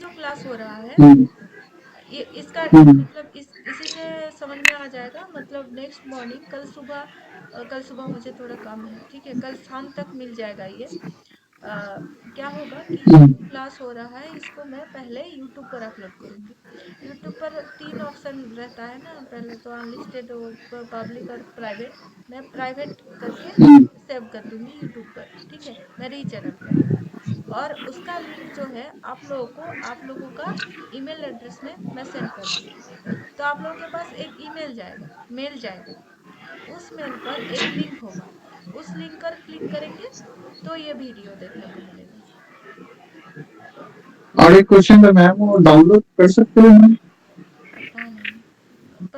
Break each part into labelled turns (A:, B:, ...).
A: जो क्लास हो रहा है
B: हम्म,
A: ये इसका
B: हम्म,
A: मतलब इसी से समझ में आ जाएगा। मतलब नेक्स्ट मॉर्निंग कल सुबह मुझे थोड़ा काम है, ठीक है, कल शाम तक मिल जाएगा ये। क्या होगा कि ये
B: हम्म,
A: जो क्लास हो रहा है इसको मैं पहले यूट्यूब पर अपलोड करूंगी। यूट्यूब पर तीन ऑप्शन रहता है ना, पहले तो अनलिस्टेड, पब्लिक और प्राइवेट। मैं प्राइवेट करके
B: हम्म।
A: सेव कर दूंगी यूट्यूब पर, ठीक है, मेरे ही चैनल पर। और उसका लिंक जो है आप लोगों का ईमेल एड्रेस में मैं सेंड कर दूंगी। तो आप लोगों के पास एक ईमेल जाएगा, मेल जाएगा। उस मेल पर एक लिंक होगा, उस लिंक पर क्लिक करेंगे तो ये वीडियो देखने को मिलेगा।
B: और एक क्वेश्चन है मैम, वो डाउनलोड कर सकते हैं हम?
A: पता नहीं,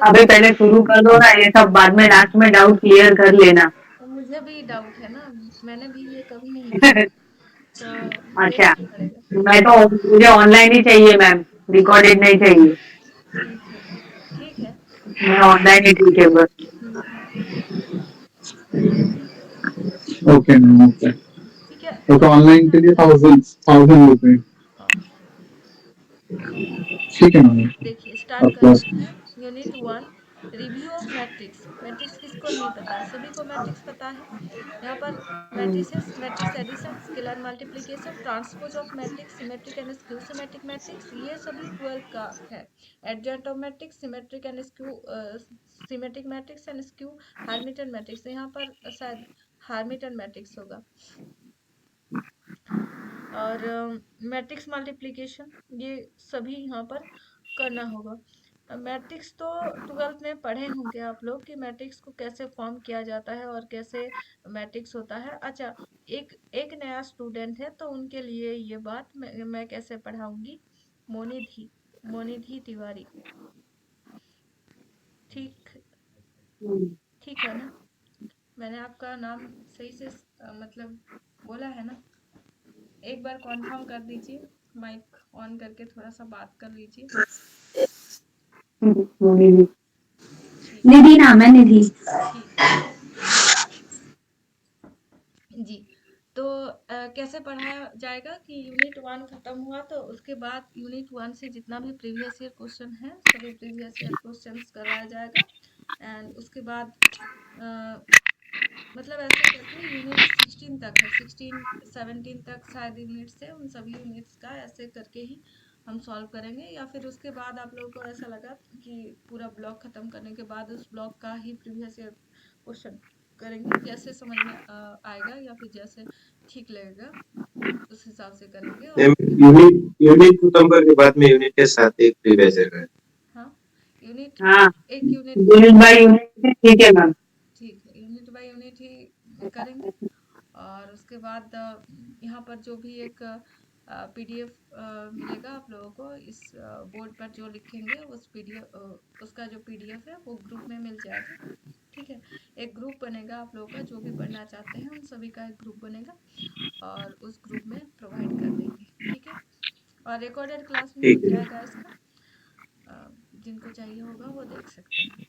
C: अभी
A: पता
C: पहले शुरू कर दो ना, ये सब बाद में लास्ट में डाउट क्लियर कर लेना।
A: मुझे भी डाउट है ना, मैंने भी ये कभी नहीं किया, तो
C: अच्छा,
A: देखना पड़ेगा।
C: मैं तो मुझे ऑनलाइन ही चाहिए मैम, रिकॉर्डेड नहीं चाहिए।
A: ठीक है, ठीक है।
C: मैं ऑनलाइन ही ठीक है बस।
A: हम्म।
B: Okay ma'am, okay.
A: ठीक है,
B: वो तो
A: तो
B: ऑनलाइन के
A: स्टार्ट
B: लिए
A: करें।
B: 1000 रुपए।
A: हाँ,
B: ठीक है मैम।
A: देखिए स्टार्ट
B: ऑफ
A: कर
B: कोर्स।
A: रहे हैं। Unit one, review of matrix. Matrix किसको नहीं पता है, सभी को मैट्रिक्स पता है। यहाँ पर matrices, matrix addition, scalar multiplication, transpose of matrix, symmetric and skew symmetric matrix, ये सभी 12 का है। Adjoint of matrix, symmetric and skew symmetric matrix and skew Hermitian matrix, यहाँ पर शायद हार्मिटियन मैट्रिक्स होगा। और मैट्रिक्स मल्टीप्लिकेशन, ये सभी यहाँ पर करना होगा। मैट्रिक्स तो 12th में पढ़े होंगे आप लोग कि मैट्रिक्स को कैसे फॉर्म किया जाता है और कैसे मैट्रिक्स होता है। अच्छा, एक एक नया स्टूडेंट है तो उनके लिए ये बात मैं कैसे पढ़ाऊंगी। मोनिधि, मोनिधि तिवारी, ठीक, ठीक है ना, मैंने आपका नाम सही से मतलब बोला है ना। एक बार कॉन्फर्म कर दीजिए, माइक ऑन करके थोड़ा सा बात कर लीजिए।
C: निधि,
A: ठीक है,
C: निधि नाम है, निधि।
A: ठीक है, जी। तो कैसे पढ़ाया जाएगा कि यूनिट वन खत्म हुआ तो उसके बाद यूनिट वन से जितना भी प्रीवियस ईयर क्वेश्चन है सभी प्रीवियस ईयर क्वेश्चंस कराया जाएगा। एंड उसके बाद मतलब ऐसे करके यूनिट 16 तक है, 16 17 तक शायद यूनिट्स है, उन सभी यूनिट्स का ऐसे करके ही हम सॉल्व करेंगे। या फिर उसके बाद आप लोगों को ऐसा लगा कि पूरा ब्लॉक खत्म करने के बाद उस ब्लॉक का ही प्रीवियस ईयर क्वेश्चन करेंगे, जैसे समझ में आएगा या फिर जैसे ठीक लगेगा उस हिसाब से करेंगे। और उसके बाद
D: यूनिट यूनिट खत्म करके बाद में यूनिट के साथ एक प्रीवियस ईयर का।
A: हाँ, यूनिट,
C: हाँ,
A: एक यूनिट के
C: यूनिट
A: साथ,
C: बाय यूनिट, ठीक है मैम।
A: ठीक है, यूनिट बाय यूनिट ही करेंगे। और उसके बाद यहाँ पर जो भी एक पीडीएफ मिलेगा आप लोगों को, इस बोर्ड पर जो लिखेंगे उस पीडीएफ, उसका जो पीडीएफ है वो ग्रुप में मिल जाएगा। ठीक है, एक ग्रुप बनेगा आप लोगों का, जो भी पढ़ना चाहते हैं उन सभी का एक ग्रुप बनेगा और उस ग्रुप में प्रोवाइड कर देंगे। ठीक है, और रिकॉर्डेड क्लास भी
D: ठीक
A: मिल
D: है।
A: जाएगा इसका, जिनको चाहिए होगा वो देख सकते हैं।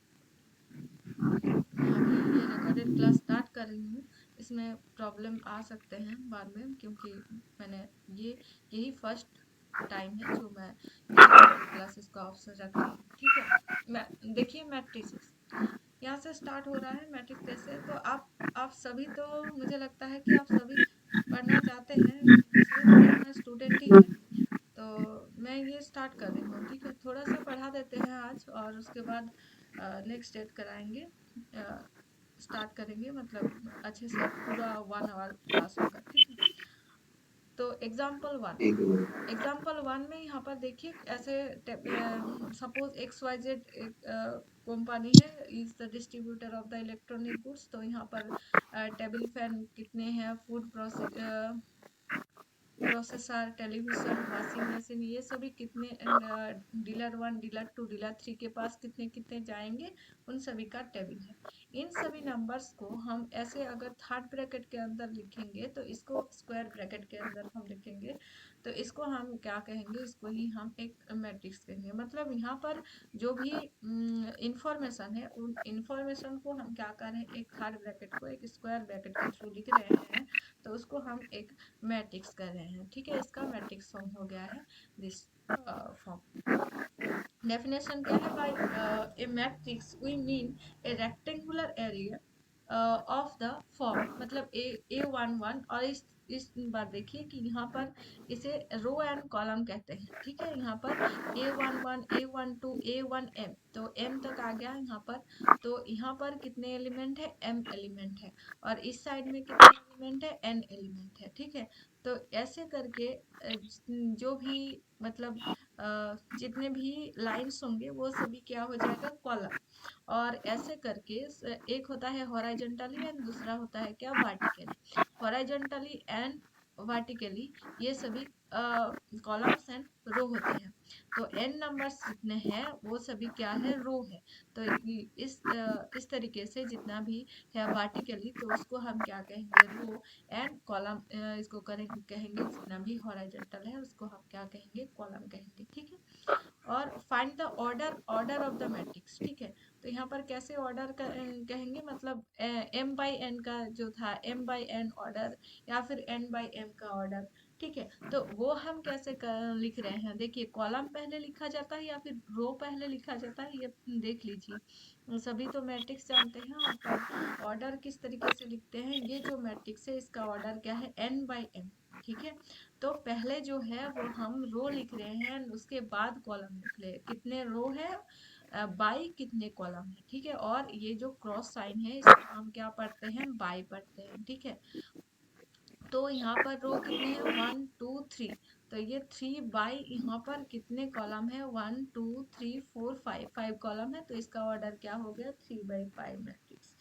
A: मैं अभी ये रिकॉर्डेड क्लास स्टार्ट कर रही हूँ, इसमें प्रॉब्लम आ सकते हैं बाद में, क्योंकि मैंने ये यही फर्स्ट टाइम है जो मैं ये रिकॉर्डेड क्लासेस का ऑप्शन रख रही हूँ। ठीक है, मैं देखिए मैट्रिसेस यहाँ से स्टार्ट हो रहा है। मैट्रिक्स कैसे, तो आप सभी तो मुझे लगता है कि आप सभी पढ़ना चाहते हैं, सभी पुराना स्टूडेंट ही है। तो मैं ये स्टार्ट कर रही हूँ, ठीक है, थोड़ा सा पढ़ा देते हैं आज और उसके बाद नेक्स्ट डेट कराएंगे, स्टार्ट करेंगे, मतलब अच्छे से पूरा 1 आवर क्लास होगा। ठीक है, तो एग्जाम्पल वन,
D: ठीक है मैम।
A: एग्जाम्पल वन में यहाँ पर देखिए ऐसे, सपोज एक्स वाई जेड एक कंपनी है, is the distributor of the electronic goods. तो यहाँ पर टेबल फैन कितने हैं, food processor, television, washing machine, ये सभी कितने, dealer one, dealer two, dealer three के पास कितने कितने जाएंगे, उन सभी का टेबल है। इन सभी नंबर्स को हम ऐसे अगर थर्ड ब्रैकेट के अंदर लिखेंगे तो इसको स्क्वायर ब्रैकेट के अंदर हम लिखेंगे तो इसको हम क्या कहेंगे, इसको ही हम एक मैट्रिक्स कहेंगे। मतलब यहाँ पर जो भी इंफॉर्मेशन है उन इंफॉर्मेशन को हम क्या कर रहे हैं, एक थर्ड ब्रैकेट को एक स्क्वायर ब्रैकेट के थ्रू लिख रहे हैं, तो उसको हम एक मैट्रिक्स कर रहे हैं। ठीक है, इसका मैट्रिक्स फॉर्म हो गया है दिस। फॉर्म। डेफिनेशन क्या है? By a matrix we mean a rectangular area of the form, मतलब A11, और इस बार देखिए कि यहाँ पर इसे रो एंड कॉलम कहते हैं, ठीक है। यहाँ पर A11, A12, A1M, तो M तक आ गया यहाँ पर। तो यहाँ पर कितने एलिमेंट है? M एलिमेंट है। और इस साइड में कितने एलिमेंट है? N एलिमेंट है, ठीक है। तो ऐसे करके जो भी मतलब जितने भी लाइंस होंगे वो सभी क्या हो जाएगा? कॉलम। और ऐसे करके एक होता है हॉराइजॉन्टली एंड दूसरा होता है क्या? वर्टिकली। हॉराइजॉन्टली एंड वर्टिकली ये सभी कॉलम्स एंड रो होते हैं। तो n नंबर्स जितने हैं वो सभी क्या है? रो है। तो इस तरीके से जितना भी है वर्टिकली, तो उसको हम क्या कहेंगे? रो। एंड कॉलम इसको कहेंगे जितना भी हॉराइजॉन्टल है उसको हम क्या कहेंगे? कॉलम कहेंगे, ठीक है। और find the order of the matrix, ठीक है। तो यहाँ पर कैसे ऑर्डर कहेंगे? मतलब m बाई n का जो था m बाई n ऑर्डर, या फिर n बाई m का ऑर्डर, ठीक है। तो वो हम कैसे लिख रहे हैं? देखिए, कॉलम पहले लिखा जाता है या फिर रो पहले लिखा जाता है, ये देख लीजिए। सभी तो मैट्रिक्स जानते हैं, और पर ऑर्डर किस तरीके से लिखते हैं? ये जो मैट्रिक्स है इसका ऑर्डर क्या है? n बाई m, ठीक है। तो पहले जो है वो हम रो लिख रहे हैं, उसके बाद कॉलम लिख रहे हैं। कितने रो है? बाई कितने कॉलम है, ठीक है। और ये जो क्रॉस साइन है इसको हम क्या पढ़ते हैं? बाई पढ़ते हैं, ठीक है। तो यहाँ पर रो कितने हैं? 1 2 3। तो ये 3 बाई यहाँ पर कितने कॉलम है? 1 2 3 4 5, 5 कॉलम है। तो इसका ऑर्डर क्या हो गया? 3 बाई 5 मैट्रिक्स।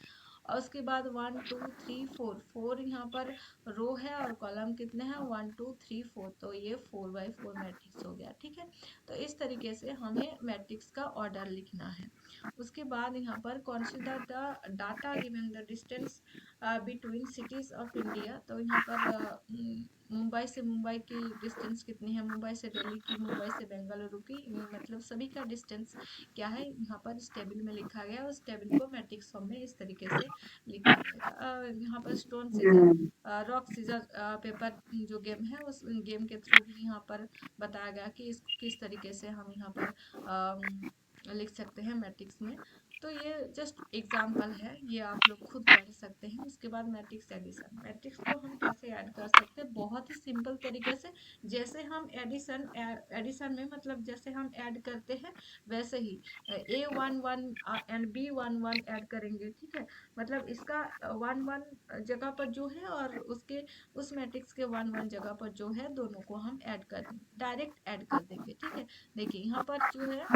A: और उसके बाद 1 2 3 4, 4 यहाँ पर रो है और कॉलम कितने हैं? 1 2 3 4। तो ये 4 बाई 4 मैट्रिक्स हो गया, ठीक है। तो इस तरीके से हमें मैट्रिक्स का ऑर्डर लिखना है। उसके बाद यहाँ पर consider the data giving the distance between cities of India. तो यहाँ पर मुंबई से मुंबई की डिस्टेंस कितनी है? मुंबई से दिल्ली की, मुंबई से बेंगलुरु की, मतलब सभी का डिस्टेंस क्या है? यहाँ पर इस टेबल में लिखा गया। उस टेबल को मैट्रिक्स फॉर्म में इस तरीके से लिखा गया। यहाँ पर stone scissor rock scissor paper जो गेम है, उस गेम के थ्रू भी यहाँ पर बताया गया कि इसको किस तरीके से हम यहाँ पर लिख सकते हैं मैट्रिक्स में। तो ये जस्ट एग्जाम्पल है, ये आप लोग खुद पढ़ सकते हैं। उसके बाद मैट्रिक्स एडिशन। मैट्रिक्स को हम कैसे ऐड कर सकते हैं? बहुत ही सिंपल तरीके से। जैसे हम एडिशन में मतलब जैसे हम ऐड करते हैं वैसे ही A11 एंड B11 ऐड करेंगे, ठीक है। मतलब इसका 1 1 जगह पर जो है और उसके उस मैट्रिक्स के 1 1 जगह पर जो है, दोनों को हम ऐड कर देंगे, डायरेक्ट ऐड कर देंगे, ठीक है। देखिए यहाँ पर जो है,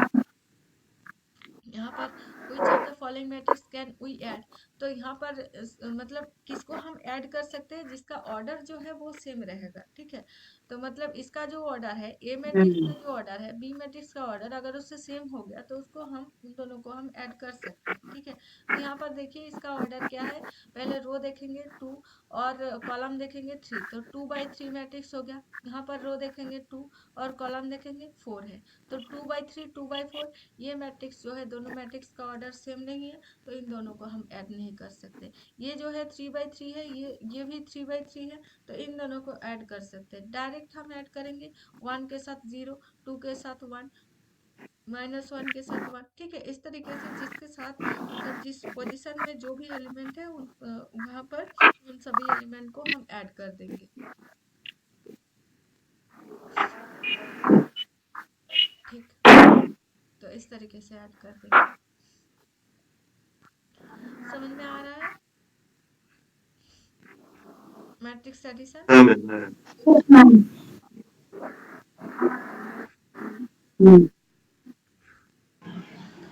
A: यहाँ पर which of the following matrix can we add। तो यहाँ पर मतलब किसको हम ऐड कर सकते हैं? जिसका ऑर्डर जो है वो सेम रहेगा, ठीक है। तो मतलब इसका जो ऑर्डर है, ए मैट्रिक्स का जो ऑर्डर है, बी मैट्रिक्स का ऑर्डर अगर उससे सेम हो गया तो उसको हम उन दोनों को हम ऐड कर सकते हैं, ठीक है। तो यहाँ पर देखिए इसका ऑर्डर क्या है? पहले रो देखेंगे 2 और कॉलम देखेंगे 3, तो 2 बाई 3 मैट्रिक्स हो गया। यहाँ पर रो देखेंगे 2 और कॉलम देखेंगे 4 है, तो 2 बाई 3 2 बाई 4। ये मैट्रिक्स जो है, दोनों मैट्रिक्स का ऑर्डर सेम नहीं है, तो इन दोनों को हम ऐड नहीं कर सकते। ये जो है 3 बाई 3 है, ये भी 3 बाई 3 है, तो इन दोनों को ऐड कर सकते हैं। डायरेक्ट हम ऐड करेंगे 1 के साथ 0, 2 के साथ 1, -1 के साथ 1, ठीक है। इस तरीके से जिसके साथ मतलब जिस पोजीशन में जो भी एलिमेंट है वहाँ पर उन सभी एलिमेंट को हम ऐड कर देंगे, ठीक। तो इस तरीके से ऐड कर देंगे। समझ में आ रहा है मैट्रिक्स एडिशन?
D: हाँ मैम।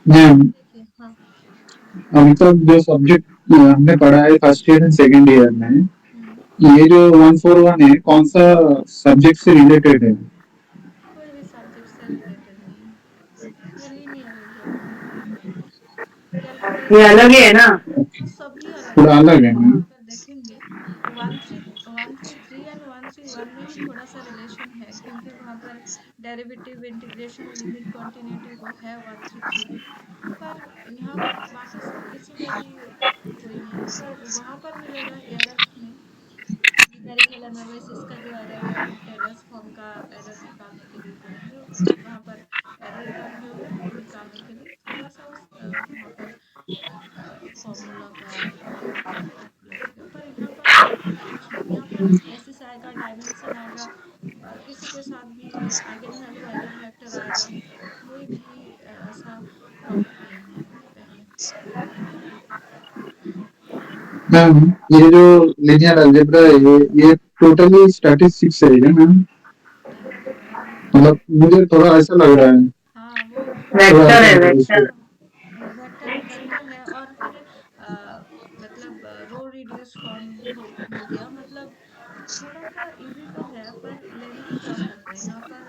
B: मैम,
A: देखिए, हाँ।
B: अभी तक जो सब्जेक्ट हमने पढ़ा है first year and second year में, ये जो 141 है कौन सा सब्जेक्ट से रिलेटेड है?
A: कोई भी सब्जेक्ट से रिलेटेड नहीं है, ये लीनियर एल्जेब्रा है, कैलकुलस
C: ये
A: है।
C: अलग ही है ना?
A: हाँ, सभी अलग
B: थोड़ा
A: अलग है।
B: अलग है
A: आप
B: मैम।
A: अगर देखेंगे 133 एंड 131 में ही थोड़ा सा रिलेशन है, क्योंकि वहाँ पर डेरिवेटिव, इंटीग्रेशन, लिमिट, कॉन्टिन्यूटी वो है 133 में। पर यहाँ पर बाकी सब किसी में भी कोई नहीं है। पर वहाँ पर मिलेगा एरर में, न्यूमेरिकल एनालिसिस का जो एरर है, टेलर्स फॉर्म का एरर निकालने के लिए बोलेंगे, वेक्टर आएगा, कोई भी ऐसा प्रॉब्लम नहीं है पहले।
B: मैम ये जो लिनियर अलजेब्रा है ये टोटली स्टैटिस्टिक्स है क्या मैम? मतलब मुझे थोड़ा ऐसा लग रहा है।
A: हाँ वो
B: थोड़ा
C: वेक्टर
B: ऐसा
C: है,
B: मतलब
C: वेक्टर।
A: वेक्टर है और फिर मतलब रो रिड्यूस फॉर्म भी हो गया, मतलब थोड़ा सा इजी तो है पर लेंदी बहुत लगता है यहाँ पर।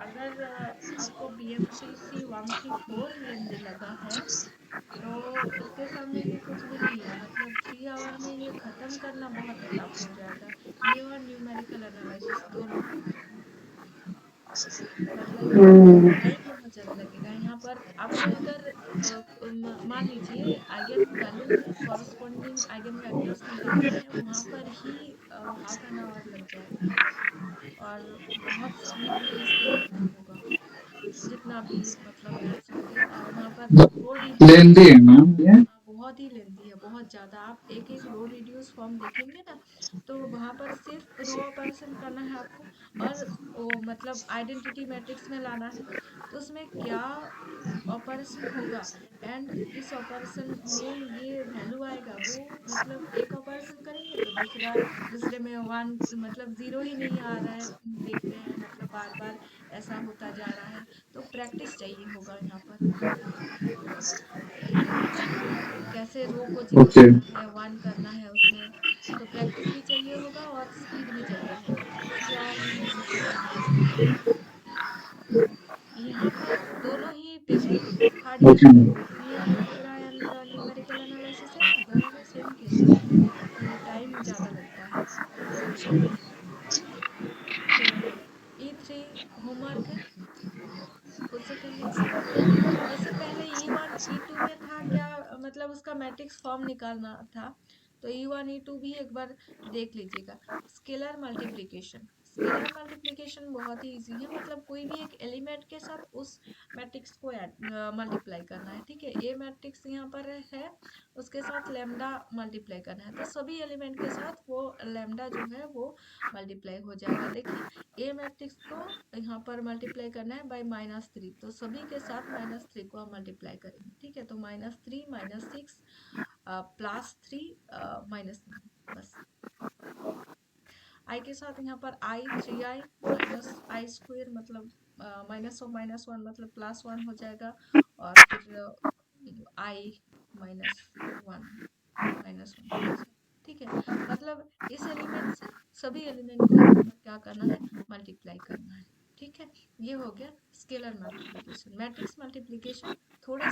A: अगर आपको BMCC 134 लेंदी लगा है तो उसके सामने ये कुछ भी नहीं है, मतलब 3 आवर में ये खत्म करना बहुत टफ हो जाएगा, ये और न्यूमेरिकल एनालिसिस दोनों, मतलब टाइम बहुत ज्यादा लगेगा यहाँ पर। आपको अगर मान लीजिए आइगन वैल्यू में कॉरस्पॉन्डिंग आइगन वेक्टर्स निकालना है, वहां पर ही ½ एन आवर लग जाएगा और बहुत स्पीड में इसको करना होगा जितना भी मतलब कर सके। और वहां पर रो
B: लेंदी है मैम ये।
A: बहुत ही लेंदी है, बहुत ज्यादा। आप एक एक रो रिड्यूस फॉर्म देखेंगे ना तो वहां पर सिर्फ रो ऑपरेशन करना है आपको और वो मतलब आइडेंटिटी मैट्रिक्स में लाना है, तो उसमें क्या ऑपरेशन होगा एंड किस ऑपरेशन में ये वैल्यू आएगा, वो मतलब एक ऑपरेशन करेंगे तो दूसरे में वन मतलब जीरो ही नहीं आ रहा है, देख रहे हैं मतलब बार बार ऐसा होता जा रहा है, तो प्रैक्टिस चाहिए होगा यहाँ पर कैसे रो को जीरो
B: ओके
A: करना है, वन करना है उसमें, तो प्रैक्टिस भी चाहिए होगा और स्पीड भी चाहिए होगा, इसलिए और नहीं इजी क्वेश्चन है ये। यहाँ पर दोनों ही पेपर थर्ड ईयर
B: ओके
A: में
B: ma'am.
A: Linear algebra and numerical analysis है ना, दोनों में सेम केस है कि टाइम ज्यादा लगता है। फिर E3 होमवर्क है, खुद से कर लीजिएगा। वैसे पहले E1 E2 में था क्या, मतलब उसका मैट्रिक्स फॉर्म निकालना था, तो E1 E2 भी एक बार देख लीजिएगा। स्केलर मल्टीप्लिकेशन बहुत ही इजी है, मतलब कोई भी एक एलिमेंट के साथ उस मैट्रिक्स को मल्टीप्लाई करना है, ठीक है। ए मैट्रिक्स यहाँ पर है, उसके साथ लैम्डा मल्टीप्लाई करना है, तो सभी एलिमेंट के साथ वो लैम्डा जो है वो मल्टीप्लाई हो जाएगा। देखिए ए मैट्रिक्स को यहाँ पर मल्टीप्लाई करना है बाय -3, तो सभी के साथ -3 को हम मल्टीप्लाई करेंगे, ठीक है। तो -3 -6 +3 -9, बस। आई के साथ यहाँ पर आई 3i -i² मतलब -1 मतलब +1 हो जाएगा, और फिर i -1 -1, ठीक है। मतलब इस एलिमेंट से सभी एलिमेंट को यहाँ पर क्या करना है, मल्टीप्लाई करना है, ठीक है। ये हो गया स्केलर मल्टीप्लिकेशन। मैट्रिक्स मल्टीप्लिकेशन थोड़ा